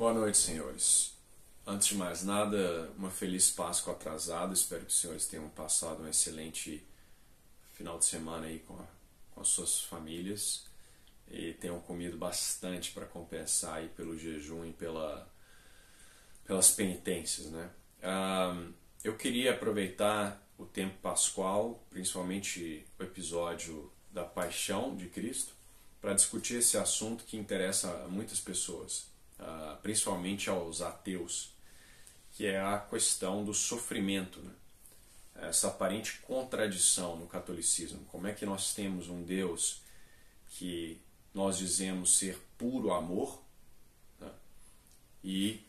Boa noite, senhores. Antes de mais nada, uma feliz Páscoa atrasada. Espero que os senhores tenham passado um excelente final de semana aí com as suas famílias e tenham comido bastante para compensar aí pelo jejum e pelas penitências, né? Eu queria aproveitar o tempo pascual, principalmente o episódio da Paixão de Cristo, para discutir esse assunto que interessa a muitas pessoas, principalmente aos ateus, que é a questão do sofrimento, né? Essa aparente contradição no catolicismo. Como é que nós temos um Deus que nós dizemos ser puro amor, né? E,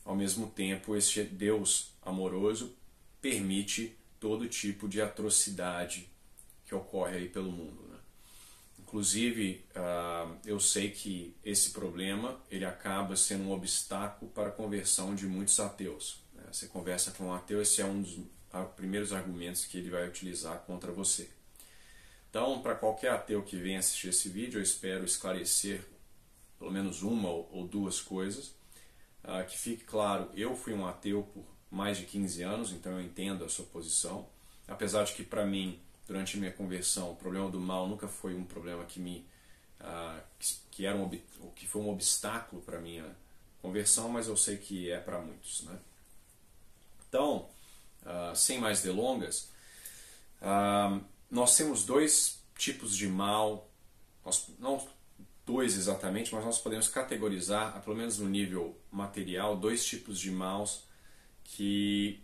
ao mesmo tempo, esse Deus amoroso permite todo tipo de atrocidade que ocorre aí pelo mundo, né? Inclusive, eu sei que esse problema ele acaba sendo um obstáculo para a conversão de muitos ateus, né? Você conversa com um ateu, esse é um dos primeiros argumentos que ele vai utilizar contra você. Então, para qualquer ateu que venha assistir esse vídeo, eu espero esclarecer pelo menos uma ou duas coisas. Que fique claro, eu fui um ateu por mais de 15 anos, então eu entendo a sua posição. Apesar de que, para mim, durante a minha conversão, o problema do mal nunca foi um problema que foi um obstáculo para a minha conversão, mas eu sei que é para muitos, né? Então, sem mais delongas, nós temos dois tipos de mal, não dois exatamente, mas nós podemos categorizar, pelo menos no nível material, dois tipos de maus que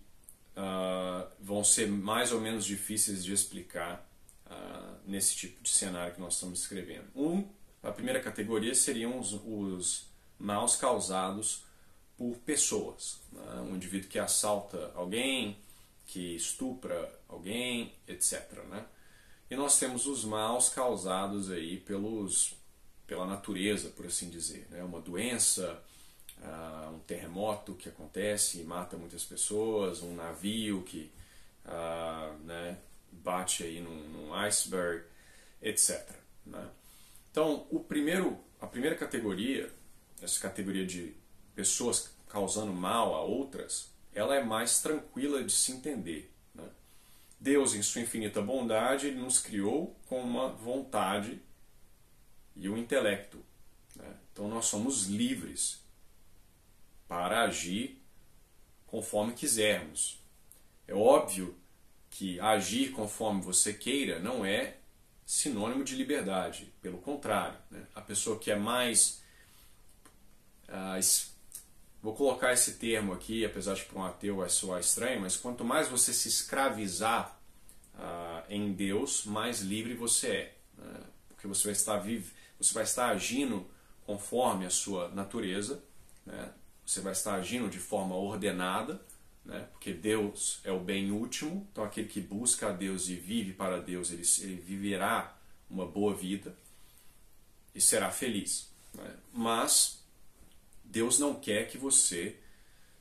vão ser mais ou menos difíceis de explicar nesse tipo de cenário que nós estamos descrevendo. A primeira categoria seriam os maus causados por pessoas, né? Um indivíduo que assalta alguém, que estupra alguém, etc., né? E nós temos os maus causados aí pela natureza, por assim dizer, né? Uma doença, um terremoto que acontece e mata muitas pessoas, um navio que né, bate aí num iceberg, etc., né? Então, a primeira categoria, essa categoria de pessoas causando mal a outras, ela é mais tranquila de se entender, né? Deus, em sua infinita bondade, ele nos criou com uma vontade e um intelecto, né? Então nós somos livres para agir conforme quisermos. É óbvio que agir conforme você queira não é sinônimo de liberdade. Pelo contrário, né? A pessoa que é mais... vou colocar esse termo aqui, apesar de que para um ateu vai soar estranho, mas quanto mais você se escravizar em Deus, mais livre você é, né? Porque você vai estar agindo conforme a sua natureza, né? Você vai estar agindo de forma ordenada, né? Porque Deus é o bem último, então aquele que busca a Deus e vive para Deus, ele viverá uma boa vida e será feliz, né? Mas Deus não quer que você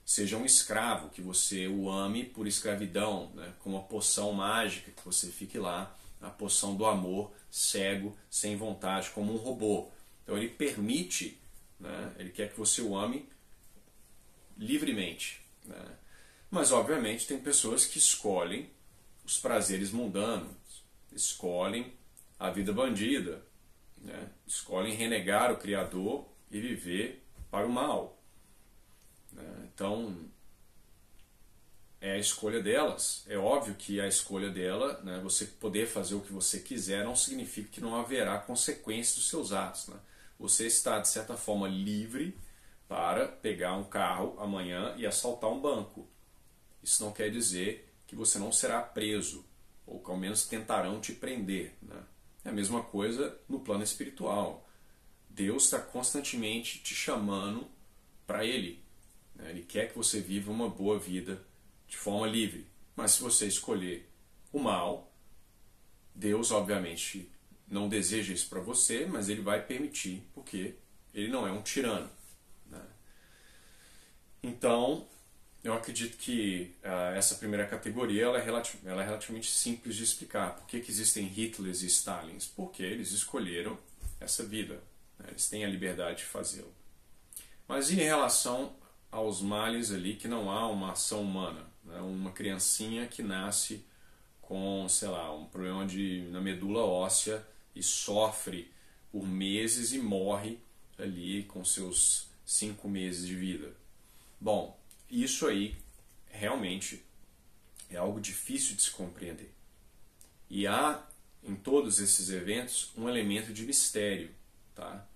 seja um escravo, que você o ame por escravidão, né? Com uma poção mágica, que você fique lá, a poção do amor, cego, sem vontade, como um robô. Então ele permite, né? Ele quer que você o ame livremente, né? Mas obviamente tem pessoas que escolhem os prazeres mundanos, escolhem a vida bandida, né? Escolhem renegar o Criador e viver para o mal, né? Então é a escolha delas. É óbvio que a escolha dela, né, você poder fazer o que você quiser, não significa que não haverá consequências dos seus atos, né? Você está, de certa forma, livre para pegar um carro amanhã e assaltar um banco. Isso não quer dizer que você não será preso, ou que ao menos tentarão te prender, né? É a mesma coisa no plano espiritual. Deus está constantemente te chamando para Ele, né? Ele quer que você viva uma boa vida de forma livre. Mas se você escolher o mal, Deus obviamente não deseja isso para você, mas Ele vai permitir, porque Ele não é um tirano, né? Então, eu acredito que essa primeira categoria ela é relativamente simples de explicar. Por que existem Hitlers e Stalins? Porque eles escolheram essa vida, né? Eles têm a liberdade de fazê-lo. Mas e em relação aos males ali que não há uma ação humana, né? Uma criancinha que nasce com, sei lá, um problema na medula óssea e sofre por meses e morre ali com seus 5 meses de vida. Bom, isso aí realmente é algo difícil de se compreender. E há em todos esses eventos um elemento de mistério, tá?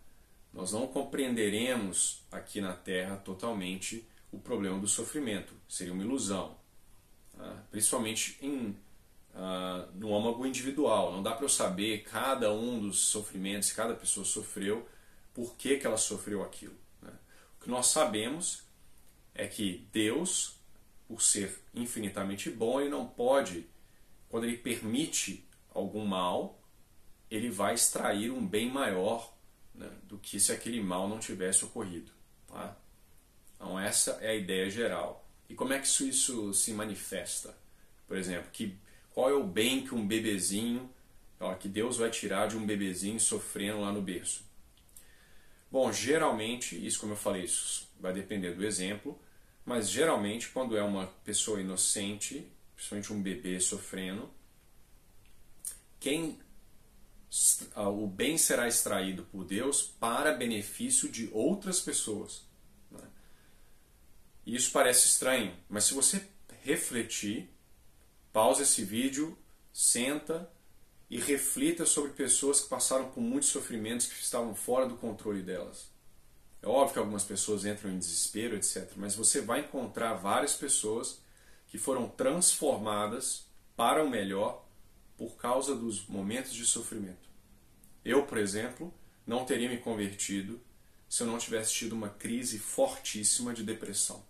Nós não compreenderemos aqui na Terra totalmente o problema do sofrimento, seria uma ilusão, tá? Principalmente no âmago individual. Não dá para eu saber cada um dos sofrimentos que cada pessoa sofreu, por que ela sofreu aquilo, né? O que nós sabemos é que Deus, por ser infinitamente bom, ele não pode, quando ele permite algum mal, ele vai extrair um bem maior, né, do que se aquele mal não tivesse ocorrido, tá? Então essa é a ideia geral. E como é que isso se manifesta? Por exemplo, qual é o bem que um bebezinho, que Deus vai tirar de um bebezinho sofrendo lá no berço? Bom, geralmente, isso como eu falei, isso vai depender do exemplo, mas geralmente quando é uma pessoa inocente, principalmente um bebê sofrendo, o bem será extraído por Deus para benefício de outras pessoas, né? Isso parece estranho, mas se você refletir, pausa esse vídeo, senta e reflita sobre pessoas que passaram por muitos sofrimentos que estavam fora do controle delas. É óbvio que algumas pessoas entram em desespero, etc. Mas você vai encontrar várias pessoas que foram transformadas para o melhor por causa dos momentos de sofrimento. Eu, por exemplo, não teria me convertido se eu não tivesse tido uma crise fortíssima de depressão.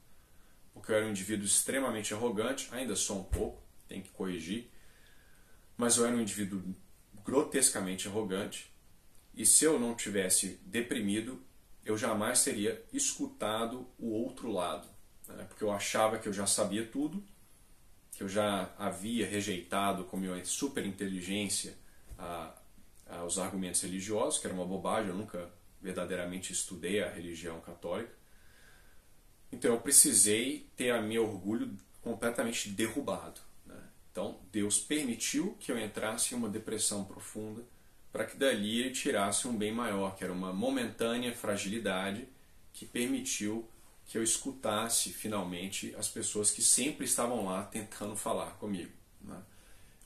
Porque eu era um indivíduo extremamente arrogante, ainda sou um pouco, tenho que corrigir, mas eu era um indivíduo grotescamente arrogante, e se eu não tivesse deprimido, eu jamais teria escutado o outro lado, né? Porque eu achava que eu já sabia tudo, que eu já havia rejeitado com minha superinteligência os argumentos religiosos, que era uma bobagem, eu nunca verdadeiramente estudei a religião católica. Então eu precisei ter a meu orgulho completamente derrubado, né? Então Deus permitiu que eu entrasse em uma depressão profunda para que dali ele tirasse um bem maior, que era uma momentânea fragilidade que permitiu que eu escutasse finalmente as pessoas que sempre estavam lá tentando falar comigo, né?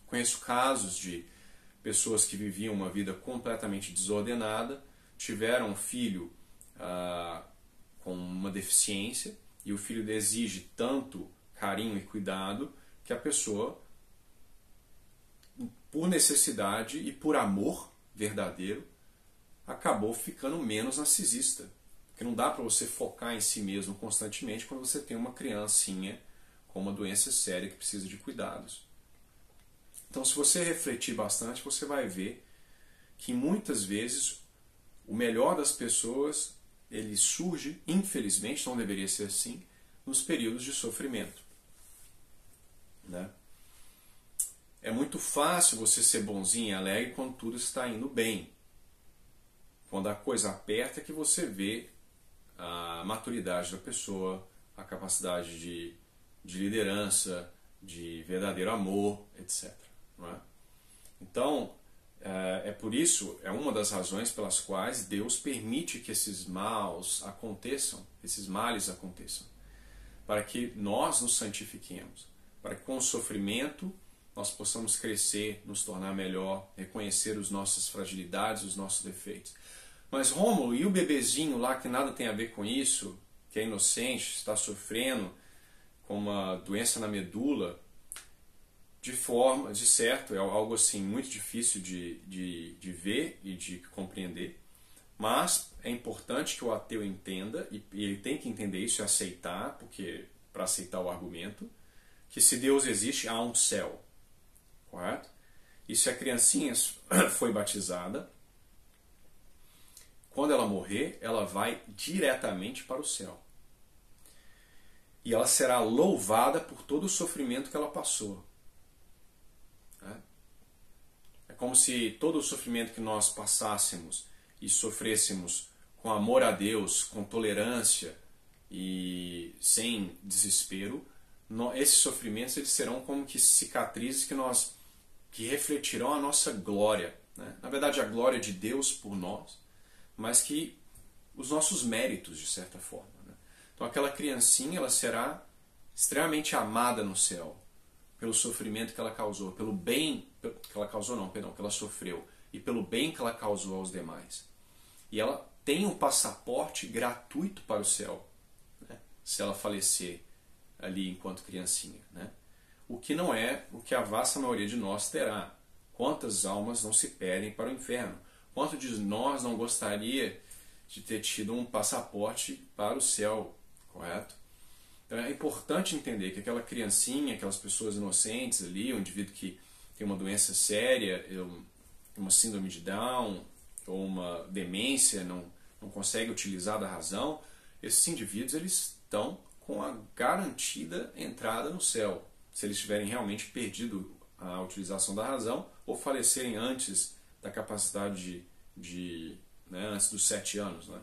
Conheço casos de pessoas que viviam uma vida completamente desordenada, tiveram um filho com uma deficiência, e o filho exige tanto carinho e cuidado que a pessoa, por necessidade e por amor verdadeiro, acabou ficando menos narcisista. Porque não dá para você focar em si mesmo constantemente quando você tem uma criancinha com uma doença séria que precisa de cuidados. Então, se você refletir bastante, você vai ver que muitas vezes o melhor das pessoas ele surge, infelizmente, não deveria ser assim, nos períodos de sofrimento, né? É muito fácil você ser bonzinho e alegre quando tudo está indo bem. Quando a coisa aperta é que você vê a maturidade da pessoa, a capacidade de liderança, de verdadeiro amor, etc. Não é? Então, é por isso, é uma das razões pelas quais Deus permite que esses males aconteçam, para que nós nos santifiquemos, para que com o sofrimento nós possamos crescer, nos tornar melhor, reconhecer as nossas fragilidades, os nossos defeitos. Mas Rômulo, e o bebezinho lá que nada tem a ver com isso, que é inocente, está sofrendo com uma doença na medula, de certo, é algo assim muito difícil de ver e de compreender, mas é importante que o ateu entenda, e ele tem que entender isso e aceitar, porque para aceitar o argumento, que se Deus existe, há um céu, correto? E se a criancinha foi batizada, quando ela morrer, ela vai diretamente para o céu. E ela será louvada por todo o sofrimento que ela passou. É como se todo o sofrimento que nós passássemos e sofrêssemos com amor a Deus, com tolerância e sem desespero, esses sofrimentos eles serão como que cicatrizes que refletirão a nossa glória, né? Na verdade, a glória de Deus por nós, mas que os nossos méritos, de certa forma, né? Então aquela criancinha ela será extremamente amada no céu pelo sofrimento que ela causou, pelo bem que ela causou, não, perdão, que ela sofreu, e pelo bem que ela causou aos demais. E ela tem um passaporte gratuito para o céu, né? Se ela falecer ali enquanto criancinha, né? O que não é o que a vasta maioria de nós terá. Quantas almas não se perdem para o inferno? Quanto de nós não gostaria de ter tido um passaporte para o céu, correto? Então é importante entender que aquela criancinha, aquelas pessoas inocentes ali, o indivíduo que tem uma doença séria, uma síndrome de Down, ou uma demência, não consegue utilizar da razão, esses indivíduos eles estão com a garantida entrada no céu, se eles tiverem realmente perdido a utilização da razão ou falecerem antes da capacidade né, antes dos 7 anos, né,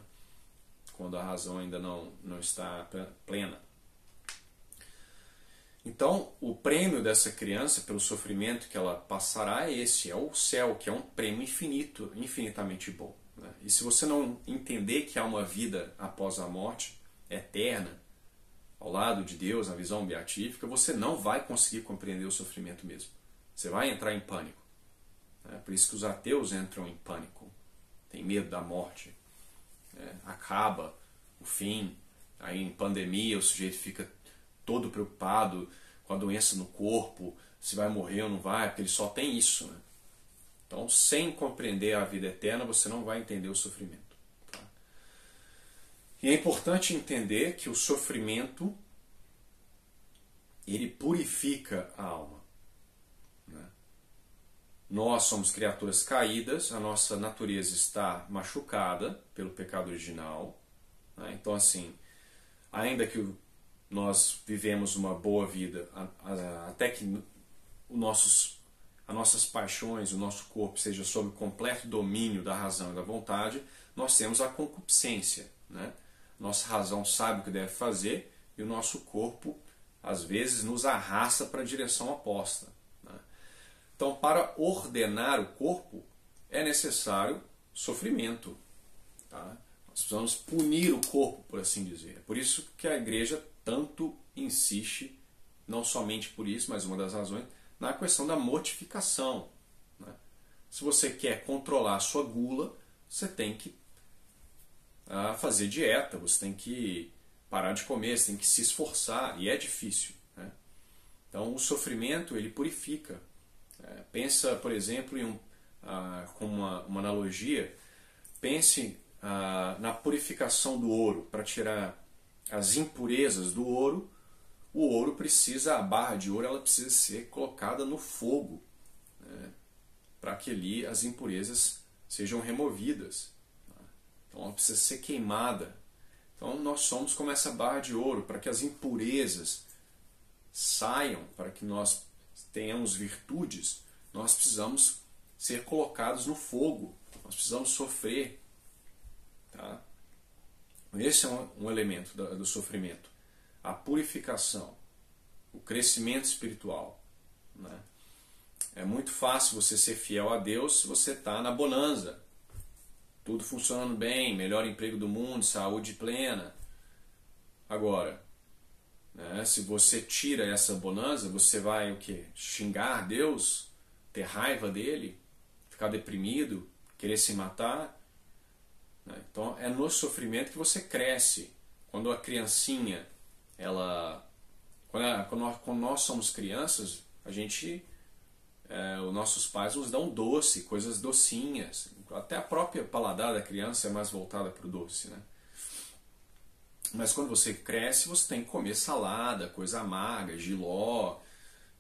quando a razão ainda não está plena. Então, o prêmio dessa criança pelo sofrimento que ela passará é esse, é o céu, que é um prêmio infinito, infinitamente bom, né? E se você não entender que há uma vida após a morte, eterna, ao lado de Deus, na visão beatífica, você não vai conseguir compreender o sofrimento mesmo. Você vai entrar em pânico. É por isso que os ateus entram em pânico. Tem medo da morte. Acaba o fim. Aí em pandemia o sujeito fica todo preocupado com a doença no corpo, se vai morrer ou não vai, porque ele só tem isso, né? Então, sem compreender a vida eterna, você não vai entender o sofrimento. Tá? E é importante entender que o sofrimento ele purifica a alma, né? Nós somos criaturas caídas, a nossa natureza está machucada pelo pecado original, né? Então, assim, ainda que nós vivemos uma boa vida, até que as nossas paixões, o nosso corpo seja sob completo domínio da razão e da vontade, nós temos a concupiscência, né? Nossa razão sabe o que deve fazer e o nosso corpo, às vezes, nos arrasta para a direção oposta, né? Então, para ordenar o corpo, é necessário sofrimento, tá? Nós precisamos punir o corpo, por assim dizer. É por isso que a igreja tanto insiste, não somente por isso, mas uma das razões, na questão da mortificação, né? Se você quer controlar a sua gula, você tem que fazer dieta, você tem que parar de comer, você tem que se esforçar, e é difícil, né? Então o sofrimento ele purifica. Pensa, por exemplo, com uma analogia, pense na purificação do ouro. Para tirar as impurezas do ouro, o ouro precisa, a barra de ouro, ela precisa ser colocada no fogo, né, para que ali as impurezas sejam removidas. Então ela precisa ser queimada. Então nós somos como essa barra de ouro, para que as impurezas saiam, para que nós tenhamos virtudes, nós precisamos ser colocados no fogo, nós precisamos sofrer, tá? Esse é um elemento do sofrimento. A purificação, o crescimento espiritual, né? É muito fácil você ser fiel a Deus se você está na bonança. Tudo funcionando bem, melhor emprego do mundo, saúde plena. Agora, né, se você tira essa bonança, você vai o quê? Xingar Deus? Ter raiva dele? Ficar deprimido? Querer se matar? Então é no sofrimento que você cresce. Quando a criancinha, quando nós somos crianças, os nossos pais nos dão doce, coisas docinhas. Até a própria paladar da criança é mais voltada para o doce, né? Mas quando você cresce, você tem que comer salada, coisa amarga, jiló,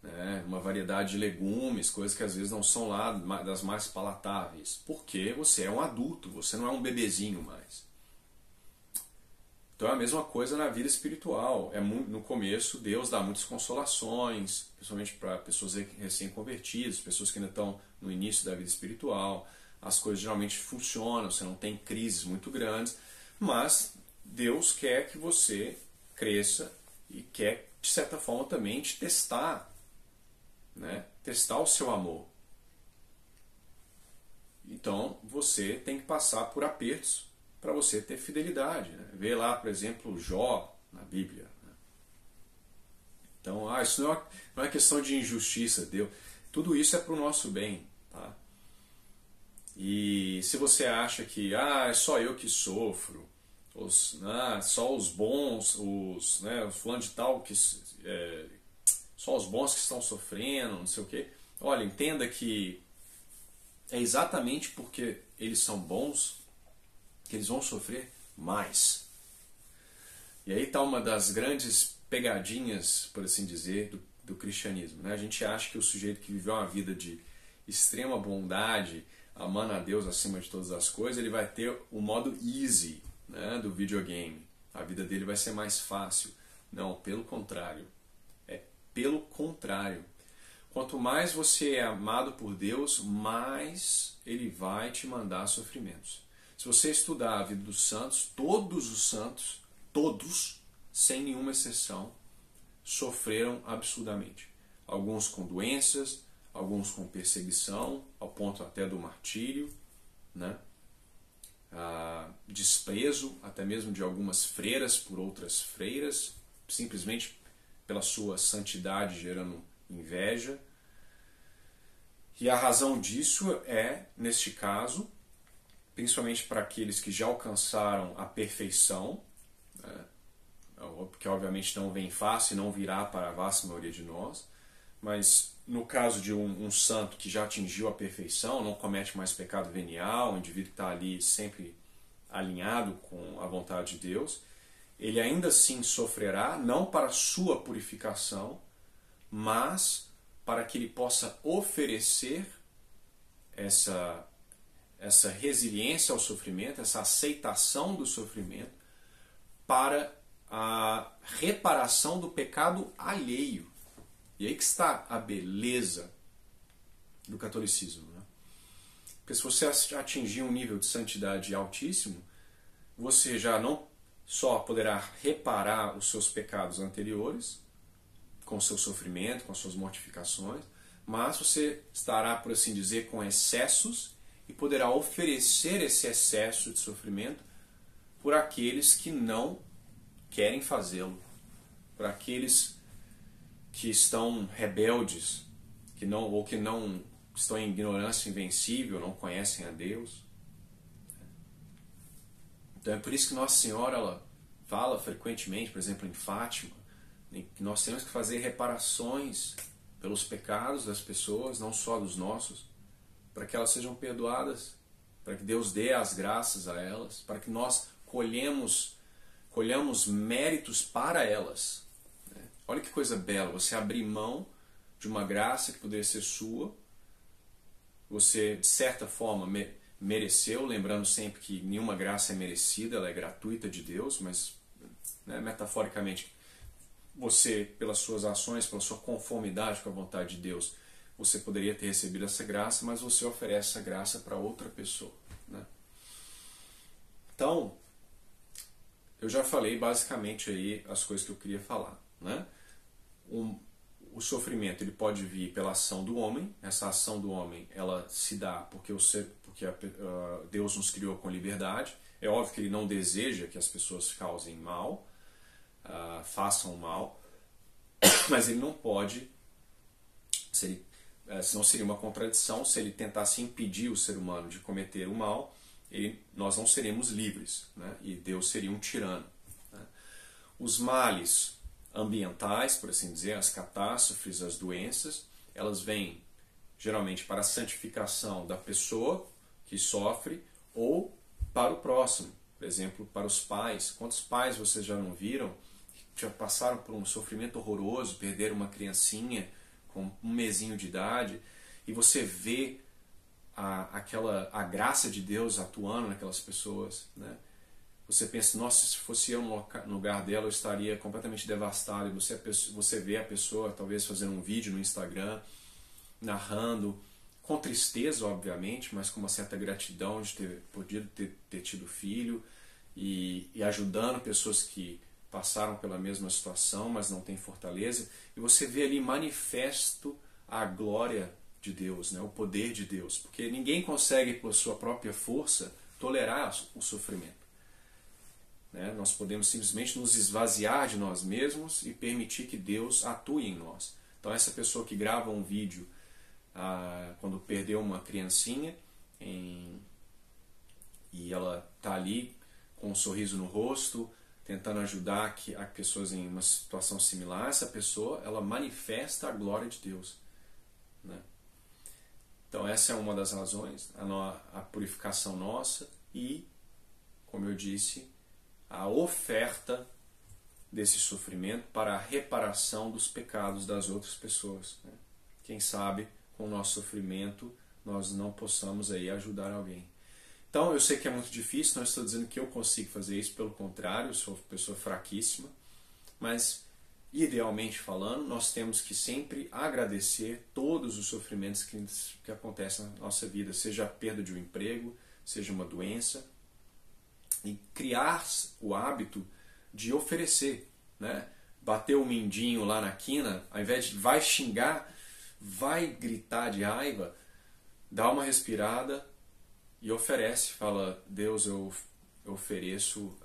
né? Uma variedade de legumes, coisas que às vezes não são lá das mais palatáveis. Porque você é um adulto, você não é um bebezinho mais. Então é a mesma coisa na vida espiritual. No começo, Deus dá muitas consolações, principalmente para pessoas recém-convertidas, pessoas que ainda estão no início da vida espiritual. as coisas geralmente funcionam, você não tem crises muito grandes, mas Deus quer que você cresça e quer, de certa forma, também te testar, né? Testar o seu amor. Então, você tem que passar por apertos para você ter fidelidade, né? Vê lá, por exemplo, Jó na Bíblia. Né? Então, isso não é questão de injustiça, Deus. Tudo isso é para o nosso bem, tá? E se você acha que é só eu que sofro, só os bons, o fulano de tal, só os bons que estão sofrendo, não sei o quê. Olha, entenda que é exatamente porque eles são bons que eles vão sofrer mais. E aí está uma das grandes pegadinhas, por assim dizer, do cristianismo. Né? A gente acha que o sujeito que viveu uma vida de extrema bondade, amando a Deus acima de todas as coisas, ele vai ter o modo easy, né, do videogame. A vida dele vai ser mais fácil. Não, pelo contrário. É pelo contrário. Quanto mais você é amado por Deus, mais Ele vai te mandar sofrimentos. Se você estudar a vida dos santos, todos os santos, todos, sem nenhuma exceção, sofreram absurdamente. Alguns com doenças, alguns com perseguição, ao ponto até do martírio, né? Desprezo até mesmo de algumas freiras por outras freiras, simplesmente pela sua santidade gerando inveja. E a razão disso é, neste caso, principalmente para aqueles que já alcançaram a perfeição, né? Porque obviamente não vem fácil e não virá para a vasta maioria de nós, mas no caso de um santo que já atingiu a perfeição, não comete mais pecado venial, um indivíduo que está ali sempre alinhado com a vontade de Deus, ele ainda assim sofrerá, não para a sua purificação, mas para que ele possa oferecer essa resiliência ao sofrimento, essa aceitação do sofrimento, para a reparação do pecado alheio. E aí que está a beleza do catolicismo. Né? Porque se você atingir um nível de santidade altíssimo, você já não só poderá reparar os seus pecados anteriores, com o seu sofrimento, com as suas mortificações, mas você estará, por assim dizer, com excessos e poderá oferecer esse excesso de sofrimento por aqueles que não querem fazê-lo, por aqueles que estão rebeldes, que não estão em ignorância invencível, não conhecem a Deus. Então é por isso que Nossa Senhora ela fala frequentemente, por exemplo, em Fátima, que nós temos que fazer reparações pelos pecados das pessoas, não só dos nossos, para que elas sejam perdoadas, para que Deus dê as graças a elas, para que nós colhamos méritos para elas. Olha que coisa bela, você abrir mão de uma graça que poderia ser sua, você de certa forma mereceu, lembrando sempre que nenhuma graça é merecida, ela é gratuita de Deus, mas metaforicamente, você, pelas suas ações, pela sua conformidade com a vontade de Deus, você poderia ter recebido essa graça, mas você oferece essa graça para outra pessoa. Né? Então, eu já falei basicamente aí as coisas que eu queria falar. Né? O sofrimento ele pode vir pela ação do homem. Essa ação do homem ela se dá porque Deus nos criou com liberdade. É óbvio que Ele não deseja que as pessoas causem mal, façam mal, mas Ele não pode, senão seria uma contradição, se Ele tentasse impedir o ser humano de cometer o mal, nós não seremos livres, né? E Deus seria um tirano. Né? Os males ambientais, por assim dizer, as catástrofes, as doenças, elas vêm geralmente para a santificação da pessoa que sofre ou para o próximo. Por exemplo, para os pais. Quantos pais vocês já não viram que já passaram por um sofrimento horroroso, perderam uma criancinha com um mesinho de idade, e você vê a graça de Deus atuando naquelas pessoas, né? Você pensa, nossa, se fosse eu no lugar dela, eu estaria completamente devastado. E você vê a pessoa, talvez, fazendo um vídeo no Instagram, narrando com tristeza, obviamente, mas com uma certa gratidão de ter podido ter tido filho e ajudando pessoas que passaram pela mesma situação, mas não têm fortaleza. E você vê ali manifesto a glória de Deus, né? O poder de Deus, porque ninguém consegue, por sua própria força, tolerar o sofrimento. Né? Nós podemos simplesmente nos esvaziar de nós mesmos e permitir que Deus atue em nós. Então essa pessoa que grava um vídeo quando perdeu uma criancinha e ela está ali com um sorriso no rosto, tentando ajudar a pessoas em uma situação similar, essa pessoa ela manifesta a glória de Deus. Né? Então essa é uma das razões, a purificação nossa e, como eu disse, a oferta desse sofrimento para a reparação dos pecados das outras pessoas. Né? Quem sabe com o nosso sofrimento nós não possamos aí ajudar alguém. Então eu sei que é muito difícil, não estou dizendo que eu consigo fazer isso, pelo contrário, eu sou uma pessoa fraquíssima, mas idealmente falando, nós temos que sempre agradecer todos os sofrimentos que acontecem na nossa vida, seja a perda de um emprego, seja uma doença, e criar o hábito de oferecer, né? Bater o mindinho lá na quina, ao invés de vai xingar, vai gritar de raiva, dá uma respirada e oferece, fala, Deus, eu ofereço,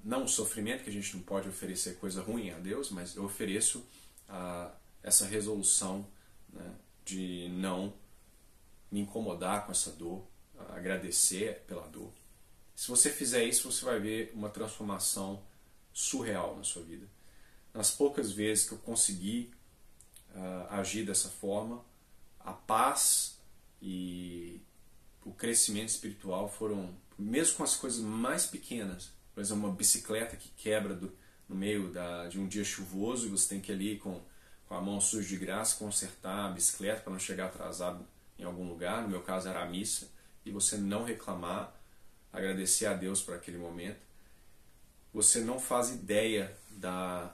não o sofrimento, que a gente não pode oferecer coisa ruim a Deus, mas eu ofereço essa resolução, né, de não me incomodar com essa dor, agradecer pela dor. Se você fizer isso, você vai ver uma transformação surreal na sua vida. Nas poucas vezes que eu consegui agir dessa forma, a paz e o crescimento espiritual foram, mesmo com as coisas mais pequenas, por exemplo, uma bicicleta que quebra no meio de um dia chuvoso e você tem que ir ali com a mão suja de graça consertar a bicicleta para não chegar atrasado em algum lugar, no meu caso era a missa, e você não reclamar, agradecer a Deus por aquele momento. Você não faz ideia da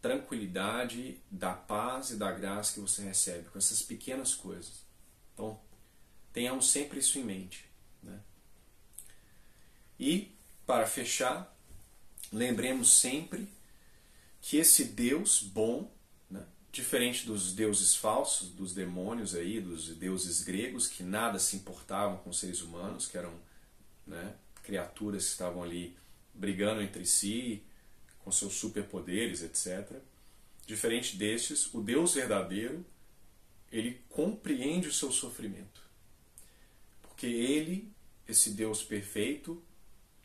tranquilidade, da paz e da graça que você recebe com essas pequenas coisas. Então, tenhamos sempre isso em mente. Né? E, para fechar, lembremos sempre que esse Deus bom, né, diferente dos deuses falsos, dos demônios aí, dos deuses gregos, que nada se importavam com os seres humanos, que eram, né, criaturas que estavam ali brigando entre si, com seus superpoderes, etc. Diferente destes, o Deus verdadeiro, ele compreende o seu sofrimento. Porque ele, esse Deus perfeito,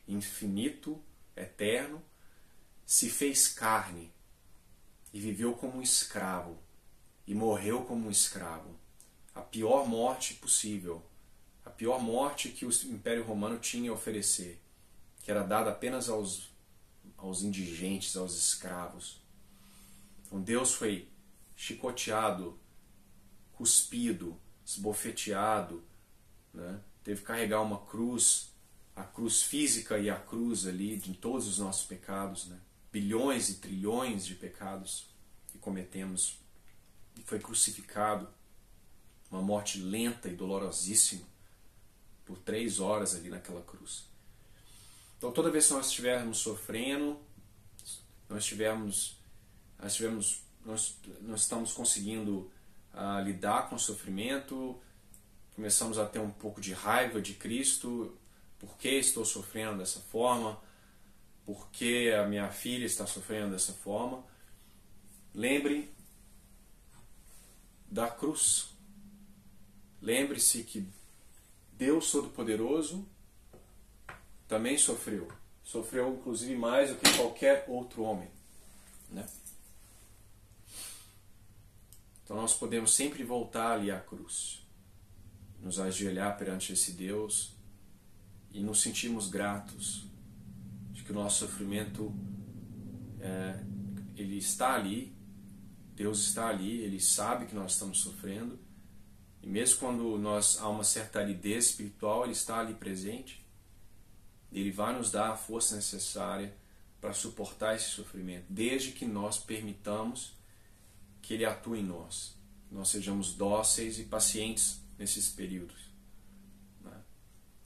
infinito, eterno, se fez carne e viveu como um escravo e morreu como um escravo. A pior morte possível, a pior morte que o Império Romano tinha a oferecer, que era dada apenas aos indigentes, aos escravos. Então Deus foi chicoteado, cuspido, esbofeteado, né? Teve que carregar uma cruz, a cruz física e a cruz ali de todos os nossos pecados, né? Bilhões e trilhões de pecados que cometemos, e foi crucificado, uma morte lenta e dolorosíssima, por 3 horas ali naquela cruz. Então toda vez que nós estivermos sofrendo, nós estamos conseguindo lidar com o sofrimento, começamos a ter um pouco de raiva de Cristo, por que estou sofrendo dessa forma, por que a minha filha está sofrendo dessa forma. Lembre da cruz. Lembre-se que Deus Todo-Poderoso também sofreu. Sofreu inclusive mais do que qualquer outro homem. Né? Então nós podemos sempre voltar ali à cruz, nos ajoelhar perante esse Deus e nos sentirmos gratos de que o nosso sofrimento ele está ali, Deus está ali, Ele sabe que nós estamos sofrendo, e mesmo quando há uma certa aridez espiritual, Ele está ali presente, Ele vai nos dar a força necessária para suportar esse sofrimento, desde que nós permitamos que Ele atue em nós. nós sejamos dóceis e pacientes nesses períodos, né?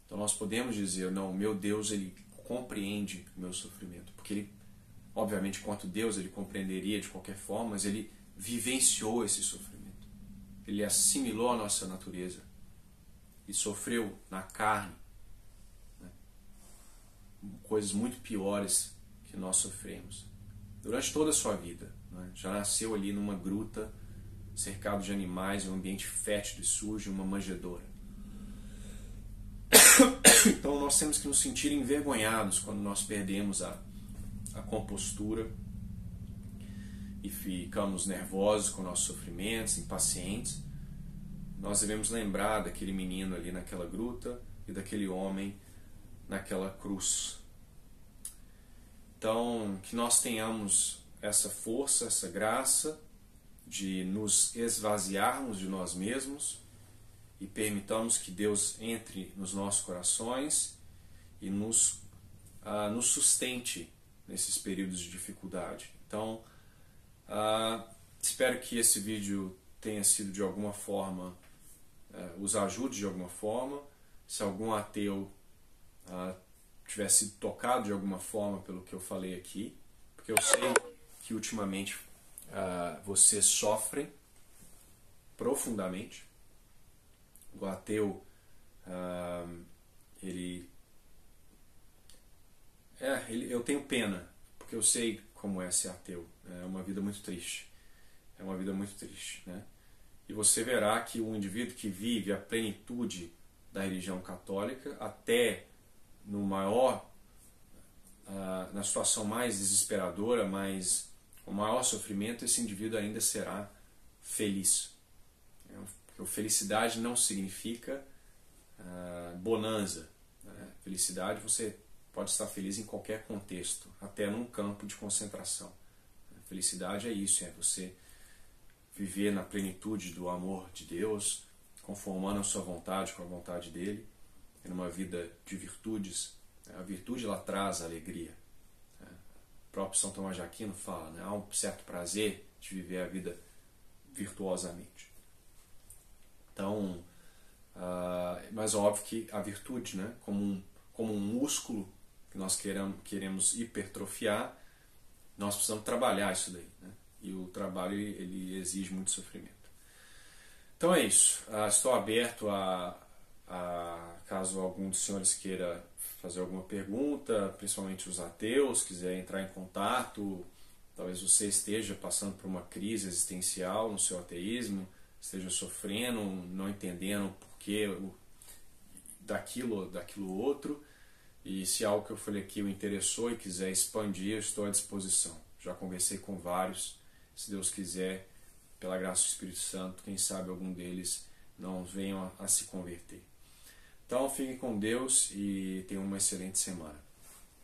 Então nós podemos dizer, não, meu Deus, Ele compreende o meu sofrimento, porque Ele, obviamente, quanto Deus, Ele compreenderia de qualquer forma, mas Ele vivenciou esse sofrimento. Ele assimilou a nossa natureza e sofreu na carne, né, coisas muito piores que nós sofremos durante toda a sua vida, né? Já nasceu ali numa gruta, cercado de animais, em um ambiente fétido e sujo, uma manjedoura. Então nós temos que nos sentir envergonhados quando nós perdemos a compostura e ficamos nervosos com nossos sofrimentos, impacientes. Nós devemos lembrar daquele menino ali naquela gruta e daquele homem naquela cruz. Então, que nós tenhamos essa força, essa graça de nos esvaziarmos de nós mesmos e permitamos que Deus entre nos nossos corações e nos sustente nesses períodos de dificuldade. Então, espero que esse vídeo tenha sido de alguma forma, os ajude de alguma forma. Se algum ateu tiver sido tocado de alguma forma pelo que eu falei aqui, porque eu sei que ultimamente vocês sofrem profundamente. O ateu, eu tenho pena, porque eu sei como é ser ateu. É uma vida muito triste. É uma vida muito triste, né? E você verá que o indivíduo que vive a plenitude da religião católica, até no maior, na situação mais desesperadora, o maior sofrimento, esse indivíduo ainda será feliz. Porque felicidade não significa bonança. Né? Felicidade, você pode estar feliz em qualquer contexto, até num campo de concentração. Felicidade é isso, é você viver na plenitude do amor de Deus, conformando a sua vontade com a vontade dele, numa vida de virtudes. A virtude, ela traz alegria. O próprio São Tomás de Aquino fala, né? Há um certo prazer de viver a vida virtuosamente. Então, mas óbvio que a virtude, né? como um músculo que nós queremos hipertrofiar, nós precisamos trabalhar isso daí, né? E o trabalho, ele exige muito sofrimento. Então é isso. Estou aberto caso algum dos senhores queira fazer alguma pergunta, principalmente os ateus, quiser entrar em contato. Talvez você esteja passando por uma crise existencial no seu ateísmo, esteja sofrendo, não entendendo o porquê daquilo outro. E se algo que eu falei aqui o interessou e quiser expandir, eu estou à disposição. Já conversei com vários. Se Deus quiser, pela graça do Espírito Santo, quem sabe algum deles não venham a se converter. Então fiquem com Deus e tenham uma excelente semana.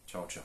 Tchau, tchau.